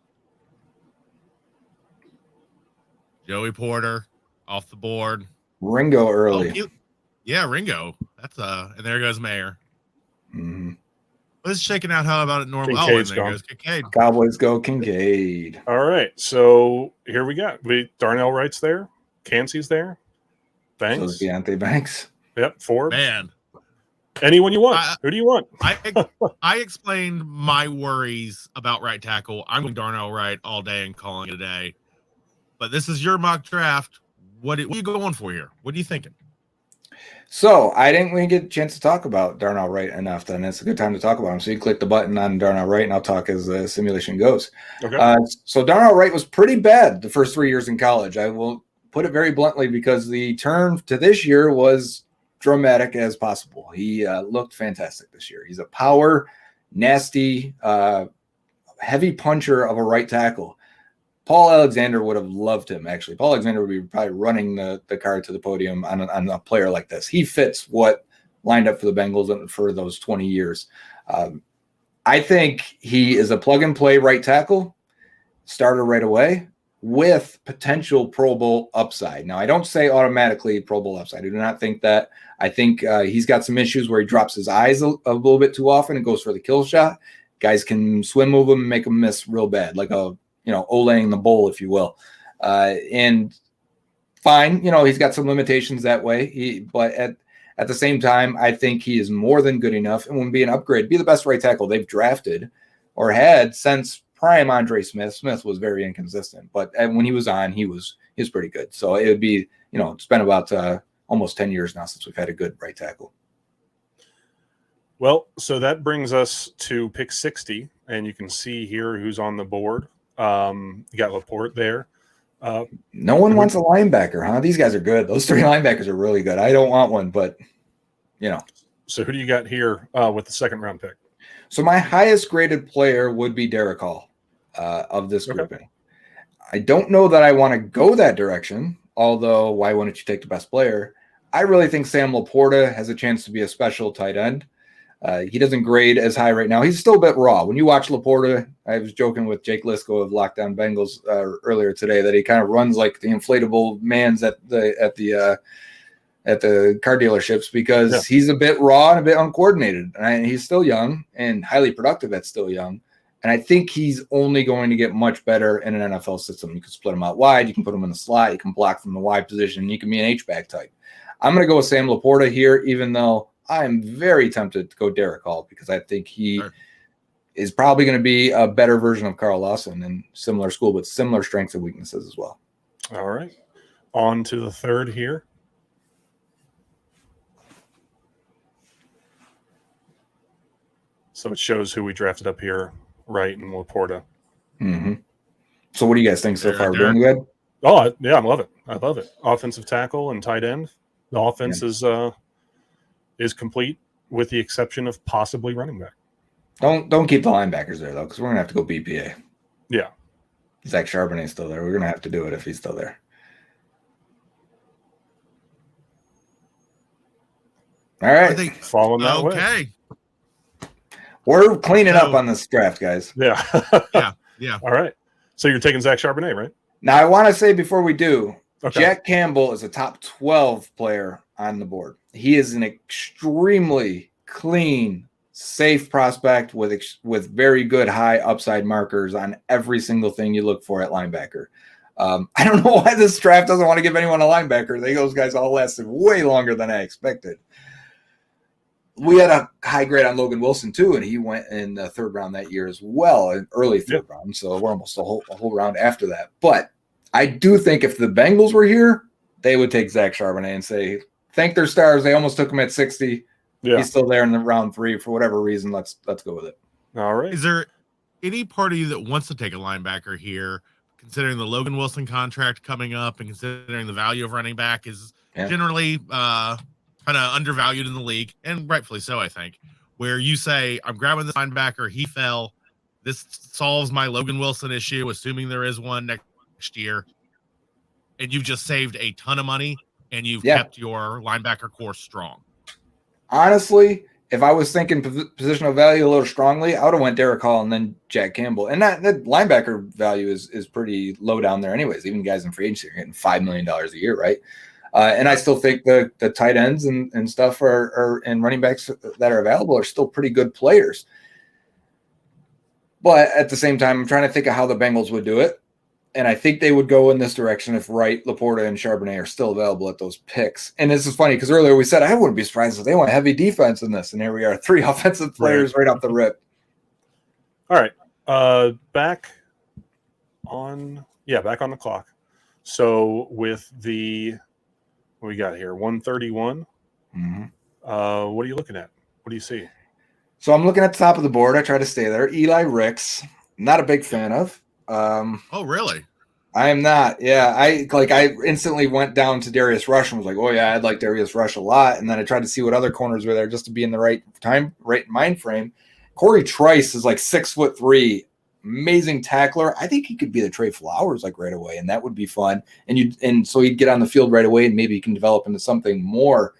[SPEAKER 3] Joey Porter off the board.
[SPEAKER 2] Ringo early.
[SPEAKER 3] Yeah, Ringo. That's and there goes Mayer.
[SPEAKER 2] Mm-hmm.
[SPEAKER 3] Let's check it out. How about it normal?
[SPEAKER 1] Kincaid's
[SPEAKER 3] and there
[SPEAKER 1] gone.
[SPEAKER 3] goes Kincaid.
[SPEAKER 2] Cowboys go Kincaid.
[SPEAKER 1] All right. So here we got Darnell Wright's there. Cansey's there. Banks.
[SPEAKER 2] So Deontay Banks.
[SPEAKER 1] Yep. Forbes.
[SPEAKER 3] Man.
[SPEAKER 1] Anyone you want. Who do you want?
[SPEAKER 3] I explained my worries about right tackle. I'm going Darnell Wright all day and calling it a day. But this is your mock draft. What are you going for here? What are you thinking?
[SPEAKER 2] So I didn't really get a chance to talk about Darnell Wright enough. Then it's a good time to talk about him. So you click the button on Darnell Wright, and I'll talk as the simulation goes.
[SPEAKER 1] Okay.
[SPEAKER 2] So Darnell Wright was pretty bad the first 3 years in college. I will put it very bluntly because the turn to this year was dramatic as possible. He looked fantastic this year. He's a power, nasty, heavy puncher of a right tackle. Paul Alexander would have loved him, actually. Paul Alexander would be probably running the card to the podium on a player like this. He fits what lined up for the Bengals for those 20 years. I think he is a plug-and-play right tackle, starter right away, with potential Pro Bowl upside. Now, I don't say automatically Pro Bowl upside. I do not think that. I think he's got some issues where he drops his eyes a little bit too often and goes for the kill shot. Guys can swim move him and make him miss real bad, like Olaying the bowl, if you will. And fine, he's got some limitations that way. But at the same time, I think he is more than good enough and will be an upgrade, be the best right tackle they've drafted or had since prime Andre Smith. Smith was very inconsistent, but when he was on, he was pretty good. So it would be, it's been about almost 10 years now since we've had a good right tackle.
[SPEAKER 1] Well, so that brings us to pick 60, and you can see here who's on the board. You got Laporte there.
[SPEAKER 2] No one wants a linebacker, huh? These guys are good. Those 3 linebackers are really good. I don't want one, but
[SPEAKER 1] So who do you got here with the second round pick?
[SPEAKER 2] So my highest graded player would be Derek Hall of this grouping. I don't know that I want to go that direction, although why wouldn't you take the best player? I really think Sam Laporta has a chance to be a special tight end. He doesn't grade as high right now. He's still a bit raw. When you watch Laporta, I was joking with Jake Lisco of Lockdown Bengals earlier today that he kind of runs like the inflatable mans at the car dealerships because he's a bit raw and a bit uncoordinated. And he's still young and highly productive. That's still young. And I think he's only going to get much better in an NFL system. You can split him out wide. You can put him in the slot. You can block from the wide position. You can be an H-back type. I'm going to go with Sam Laporta here, even though I'm very tempted to go Derek Hall because I think he is probably going to be a better version of Carl Lawson in similar school, but similar strengths and weaknesses as well.
[SPEAKER 1] All right. On to the third here. So it shows who we drafted up here, Wright and Laporta.
[SPEAKER 2] Mm-hmm. So what do you guys think so far? We're doing good?
[SPEAKER 1] Oh, yeah, I love it. I love it. Offensive tackle and tight end. The offense is complete with the exception of possibly running back.
[SPEAKER 2] Don't keep the linebackers there, though, because we're going to have to go BPA.
[SPEAKER 1] Yeah.
[SPEAKER 2] Zach Charbonnet's still there. We're going to have to do it if he's still there. All right.
[SPEAKER 1] Following that way.
[SPEAKER 3] Okay.
[SPEAKER 2] We're cleaning up on this draft, guys.
[SPEAKER 1] Yeah.
[SPEAKER 3] Yeah.
[SPEAKER 1] All right. So you're taking Zach Charbonnet, right?
[SPEAKER 2] Now, I want to say before we do, Jack Campbell is a top 12 player on the board. He is an extremely clean, safe prospect with very good high upside markers on every single thing you look for at linebacker. I don't know why this draft doesn't want to give anyone a linebacker. Those guys all lasted way longer than I expected. We had a high grade on Logan Wilson too, and he went in the third round that year as well, an early third round. So we're almost a whole round after that. But I do think if the Bengals were here, they would take Zach Charbonnet and say, thank their stars. They almost took him at 60. Yeah. He's still there in the round 3 for whatever reason. Let's go with it.
[SPEAKER 1] All right.
[SPEAKER 3] Is there any part of you that wants to take a linebacker here, considering the Logan Wilson contract coming up and considering the value of running back is generally kind of undervalued in the league, and rightfully so, I think, where you say, I'm grabbing this linebacker, he fell. This solves my Logan Wilson issue, assuming there is one next year. And you've just saved a ton of money, and you've kept your linebacker core strong.
[SPEAKER 2] Honestly, if I was thinking positional value a little strongly, I would have went Derek Hall and then Jack Campbell. And that linebacker value is pretty low down there anyways. Even guys in free agency are getting $5 million a year, right? And I still think the tight ends and stuff and running backs that are available are still pretty good players. But at the same time, I'm trying to think of how the Bengals would do it. And I think they would go in this direction if Wright, Laporta, and Charbonnet are still available at those picks. And this is funny because earlier we said I wouldn't be surprised if they want heavy defense in this. And here we are, 3 offensive players right off the rip.
[SPEAKER 1] All right. Back on the clock. So with what we got here? 131.
[SPEAKER 2] Mm-hmm.
[SPEAKER 1] What are you looking at? What do you see?
[SPEAKER 2] So I'm looking at the top of the board. I try to stay there. Eli Ricks, not a big fan of.
[SPEAKER 3] Oh, really?
[SPEAKER 2] I am not. Yeah, I instantly went down to Darius Rush and was like, oh yeah, I'd like Darius Rush a lot. And then I tried to see what other corners were there just to be in the right mind frame. Corey Trice is like 6'3", amazing tackler. I think he could be the Trey Flowers like right away, and that would be fun. And so he'd get on the field right away, and maybe he can develop into something more.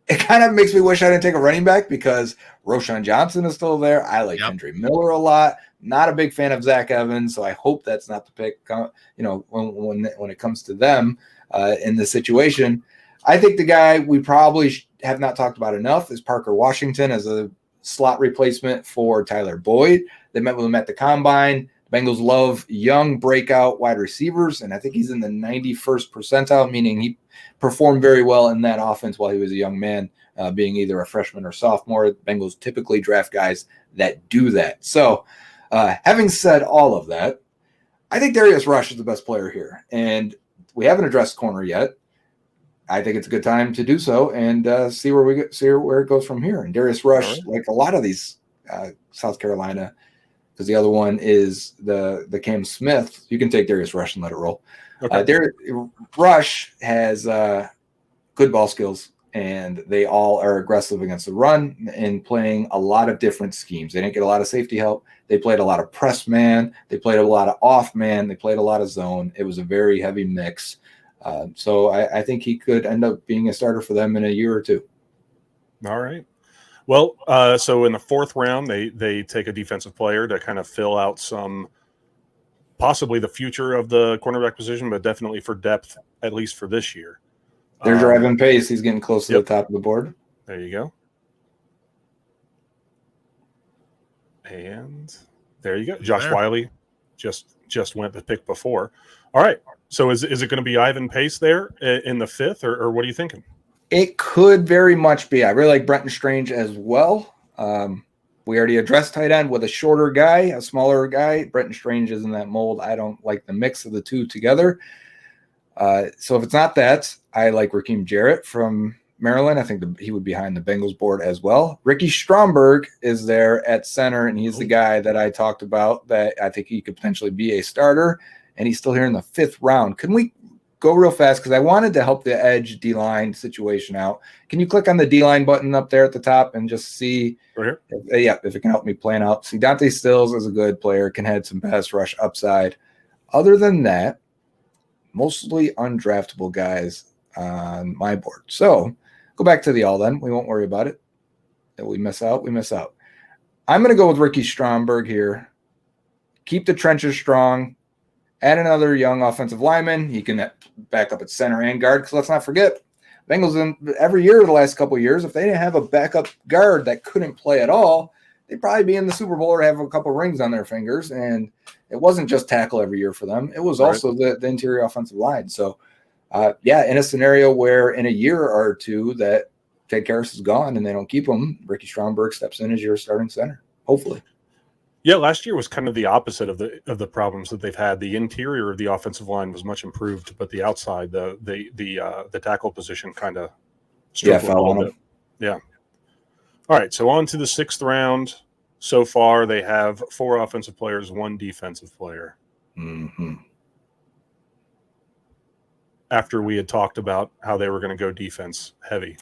[SPEAKER 2] It kind of makes me wish I didn't take a running back because Roshan Johnson is still there. I like Andre Miller a lot. Not a big fan of Zach Evans, so I hope that's not the pick. When it comes to them in this situation, I think the guy we probably have not talked about enough is Parker Washington as a slot replacement for Tyler Boyd. They met with him at the combine. The Bengals love young breakout wide receivers, and I think he's in the 91st percentile, meaning he performed very well in that offense while he was a young man, being either a freshman or sophomore. The Bengals typically draft guys that do that. So having said all of that, I think Darius Rush is the best player here, and we haven't addressed corner yet. I think it's a good time to do so and see where it goes from here. And Darius Rush, like a lot of these South Carolina because the other one is the Cam Smith. You can take Darius Rush and let it roll.
[SPEAKER 1] Okay.
[SPEAKER 2] Rush has good ball skills, and they all are aggressive against the run and playing a lot of different schemes. They didn't get a lot of safety help. They played a lot of press man. They played a lot of off man. They played a lot of zone. It was a very heavy mix. So I think he could end up being a starter for them in a year or two.
[SPEAKER 1] All right. Well, so in the 4th round, they take a defensive player to kind of fill out some, possibly the future of the cornerback position, but definitely for depth, at least for this year.
[SPEAKER 2] They're driving pace. He's getting close to the top of the board.
[SPEAKER 1] There you go. And there you go. Josh Wiley just went the pick before. All right. So is it going to be Ivan Pace there in the 5th, or what are you thinking?
[SPEAKER 2] It could very much be. I really like Brenton Strange as well. We already addressed tight end with a shorter guy, a smaller guy. Brenton Strange is in that mold. I don't like the mix of the two together. So if it's not that, I like Raheem Jarrett from Maryland. I think he would be behind the Bengals board as well. Ricky Stromberg is there at center, and he's the guy that I talked about that I think he could potentially be a starter, and he's still here in the 5th round. Can we go real fast, because I wanted to help the edge D-line situation out. Can you click on the D-line button up there at the top and just see
[SPEAKER 1] right here?
[SPEAKER 2] If it can help me plan out. See, Dante Stills is a good player, can have some pass rush upside. Other than that, mostly undraftable guys on my board. So go back to the all then. We won't worry about it. If we miss out, we miss out. I'm going to go with Ricky Stromberg here. Keep the trenches strong. Add another young offensive lineman. He can back up at center and guard, because let's not forget, Bengals every year the last couple of years, if they didn't have a backup guard that couldn't play at all, they'd probably be in the Super Bowl or have a couple rings on their fingers. And it wasn't just tackle every year for them. It was also the interior offensive line. So, in a scenario where in a year or two that Ted Karras is gone and they don't keep him, Ricky Stromberg steps in as your starting center, hopefully.
[SPEAKER 1] Yeah, last year was kind of the opposite of the problems that they've had. The interior of the offensive line was much improved, but the outside, the tackle position kind of struggled a little bit. Yeah. All right, so on to the 6th round. So far, they have 4 offensive players, 1 defensive player.
[SPEAKER 2] Mm-hmm.
[SPEAKER 1] After we had talked about how they were going to go defense heavy.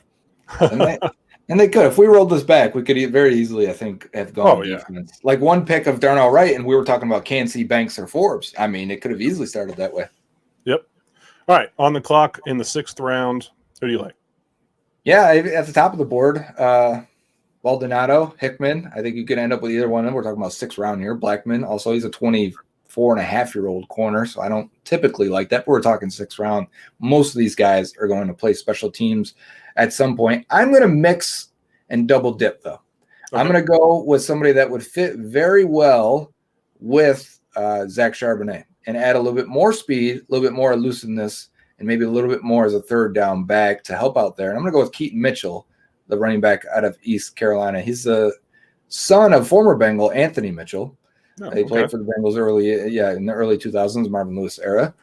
[SPEAKER 2] And they could. If we rolled this back, we could very easily, I think, have gone defense. Like one pick of Darnell Wright, and we were talking about KNC, Banks, or Forbes. I mean, it could have easily started that way.
[SPEAKER 1] Yep. All right, on the clock in the 6th round, who do you like?
[SPEAKER 2] Yeah, at the top of the board, Baldonado, Hickman. I think you could end up with either one of them. We're talking about 6th round here. Blackman, also, he's a 24-and-a-half-year-old corner, so I don't typically like that, but we're talking 6th round. Most of these guys are going to play special teams at some point. I'm going to mix and double dip, though. Okay. I'm going to go with somebody that would fit very well with Zach Charbonnet and add a little bit more speed, a little bit more elusiveness, and maybe a little bit more as a 3rd down back to help out there. And I'm going to go with Keaton Mitchell, the running back out of East Carolina. He's the son of former Bengal Anthony Mitchell. He played for the Bengals in the early 2000s, Marvin Lewis era.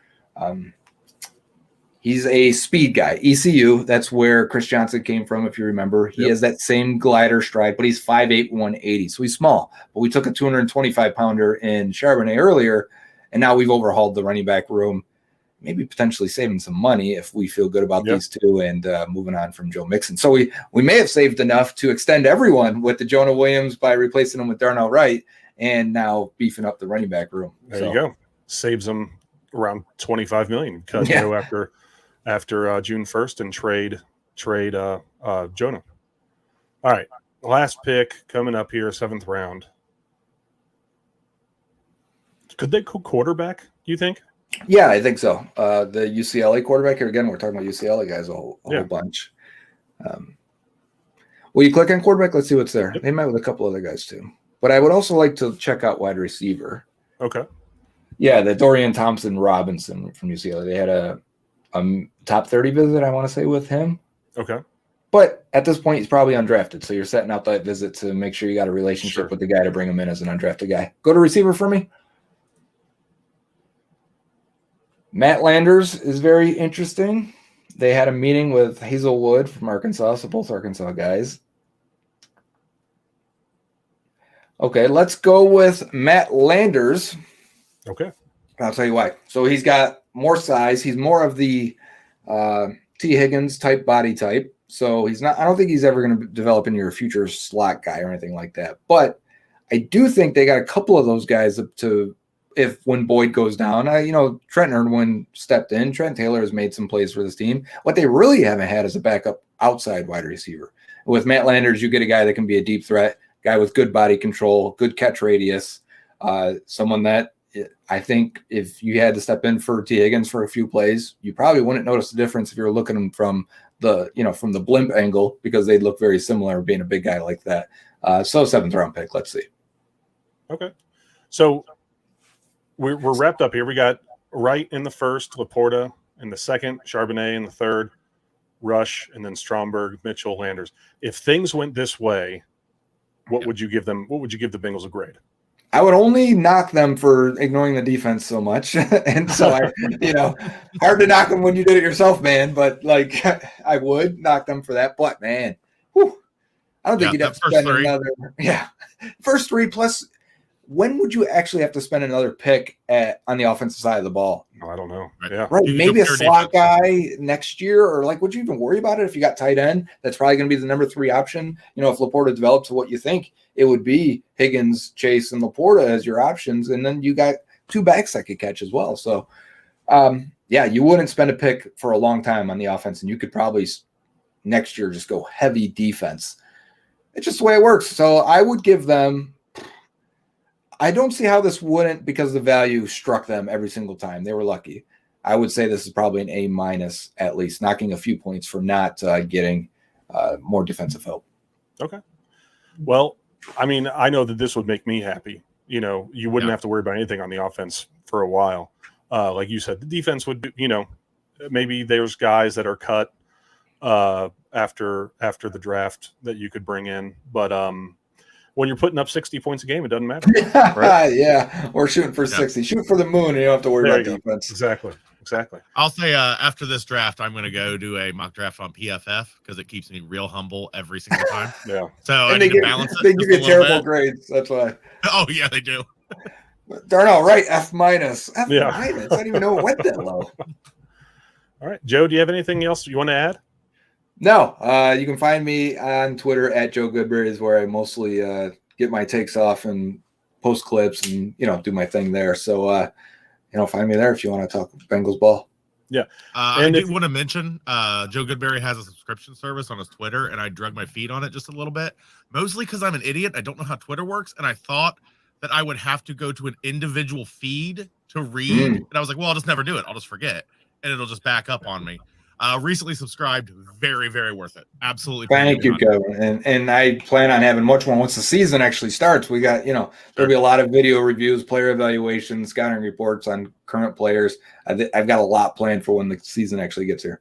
[SPEAKER 2] He's a speed guy. ECU, that's where Chris Johnson came from, if you remember. He has that same glider stride, but he's 5'8", 180, so he's small. But we took a 225-pounder in Charbonnet earlier, and now we've overhauled the running back room, maybe potentially saving some money if we feel good about these two and moving on from Joe Mixon. So we may have saved enough to extend everyone with the Jonah Williams by replacing him with Darnell Wright and now beefing up the running back room.
[SPEAKER 1] There you go. Saves them around $25 million because go after June 1st and trade Jonah. All right, last pick coming up here, 7th round. Could they go quarterback, do you think?
[SPEAKER 2] Yeah, I think so. The UCLA quarterback here, again, we're talking about UCLA guys a whole bunch. Will you click on quarterback? Let's see what's there. They might with a couple other guys too. But I would also like to check out wide receiver.
[SPEAKER 1] Okay.
[SPEAKER 2] Yeah, the Dorian Thompson-Robinson from UCLA. They had a top 30 visit, I want to say, with him.
[SPEAKER 1] Okay.
[SPEAKER 2] But at this point, he's probably undrafted. So you're setting out that visit to make sure you got a relationship with the guy to bring him in as an undrafted guy. Go to receiver for me. Matt Landers is very interesting. They had a meeting with Hazelwood from Arkansas, so both Arkansas guys. Okay, let's go with Matt Landers.
[SPEAKER 1] Okay.
[SPEAKER 2] I'll tell you why. So he's got more size. He's more of the T. Higgins type body type. So he's not. I don't think he's ever going to develop into your future slot guy or anything like that. But I do think they got a couple of those guys to if when Boyd goes down. Trent Irwin stepped in. Trent Taylor has made some plays for this team. What they really haven't had is a backup outside wide receiver. With Matt Landers, you get a guy that can be a deep threat, guy with good body control, good catch radius, someone that I think if you had to step in for T. Higgins for a few plays, you probably wouldn't notice the difference if you were looking at him from the blimp angle, because they'd look very similar being a big guy like that. So 7th round pick. Let's see.
[SPEAKER 1] Okay. So we're wrapped up here. We got Wright in the first, Laporta in the second, Charbonnet in the third, Rush, and then Stromberg, Mitchell, Landers. If things went this way, what would you give them? What would you give the Bengals a grade?
[SPEAKER 2] I would only knock them for ignoring the defense so much. And so hard to knock them when you did it yourself, man. But I would knock them for that. But man, I don't think you'd have to spend another. Yeah. First 3 plus. When would you actually have to spend another pick on the offensive side of the ball?
[SPEAKER 1] I don't know. Yeah.
[SPEAKER 2] Right. Maybe a slot guy next year, or would you even worry about it if you got tight end? That's probably going to be the number 3 option. If Laporta develops to what you think, it would be Higgins, Chase, and Laporta as your options. And then you got 2 backs that could catch as well. So, you wouldn't spend a pick for a long time on the offense, and you could probably next year just go heavy defense. It's just the way it works. So I would give them. I don't see how this wouldn't, because the value struck them every single time. They were lucky. I would say this is probably an A- at least, knocking a few points for not getting more defensive help.
[SPEAKER 1] Okay. Well, I mean, I know that this would make me happy. You wouldn't have to worry about anything on the offense for a while. Like you said, the defense would be, maybe there's guys that are cut after the draft that you could bring in. But when you're putting up 60 points a game, it doesn't matter. Right?
[SPEAKER 2] Yeah, or shooting for 60. Shoot for the moon, and you don't have to worry about defense.
[SPEAKER 1] Exactly.
[SPEAKER 3] I'll say after this draft, I'm going to go do a mock draft on PFF because it keeps me real humble every single time.
[SPEAKER 1] Yeah.
[SPEAKER 3] So I need to balance it.
[SPEAKER 2] They give you terrible grades. That's why.
[SPEAKER 3] Oh, yeah, they do.
[SPEAKER 2] Darnell, right? F-. F-. I
[SPEAKER 1] Yeah.
[SPEAKER 2] don't even know it went that low.
[SPEAKER 1] All right. Joe, do you have anything else you want to add?
[SPEAKER 2] No, you can find me on Twitter at Joe Goodberry, is where I mostly get my takes off and post clips and do my thing there. So find me there if you want to talk Bengals ball.
[SPEAKER 1] Yeah,
[SPEAKER 3] I do want to mention Joe Goodberry has a subscription service on his Twitter, and I drug my feet on it just a little bit, mostly because I'm an idiot. I don't know how Twitter works, and I thought that I would have to go to an individual feed to read, and I was like, well, I'll just never do it. I'll just forget, and it'll just back up on me. Recently subscribed, very, very worth it. Absolutely.
[SPEAKER 2] Thank you, Kevin. And I plan on having much more once the season actually starts. We got, there'll be a lot of video reviews, player evaluations, scouting reports on current players. I've got a lot planned for when the season actually gets here.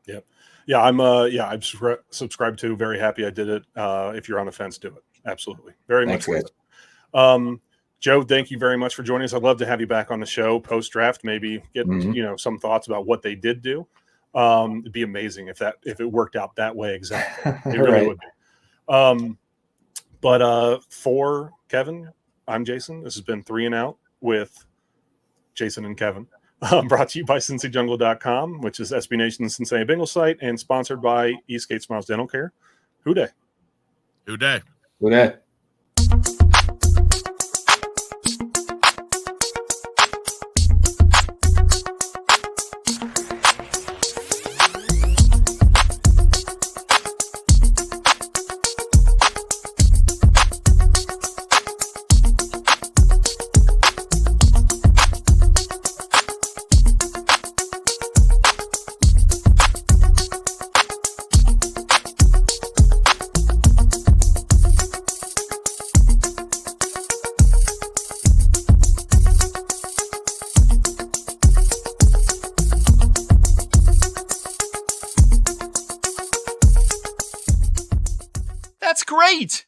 [SPEAKER 1] Yep. Yeah, I'm subscribed to. Very happy I did it. If you're on the fence, do it. Absolutely. Very much worth it. Joe, thank you very much for joining us. I'd love to have you back on the show post-draft, maybe get some thoughts about what they did do. It'd be amazing if it worked out that way. Exactly. It really would be. But for Kevin, I'm Jason. This has been 3 and Out with Jason and Kevin. Brought to you by CincyJungle.com, which is SB Nation's Cincinnati Bengals site, and sponsored by Eastgate Smiles Dental Care. Who day?
[SPEAKER 3] Who day?
[SPEAKER 2] Who day?
[SPEAKER 5] That's great!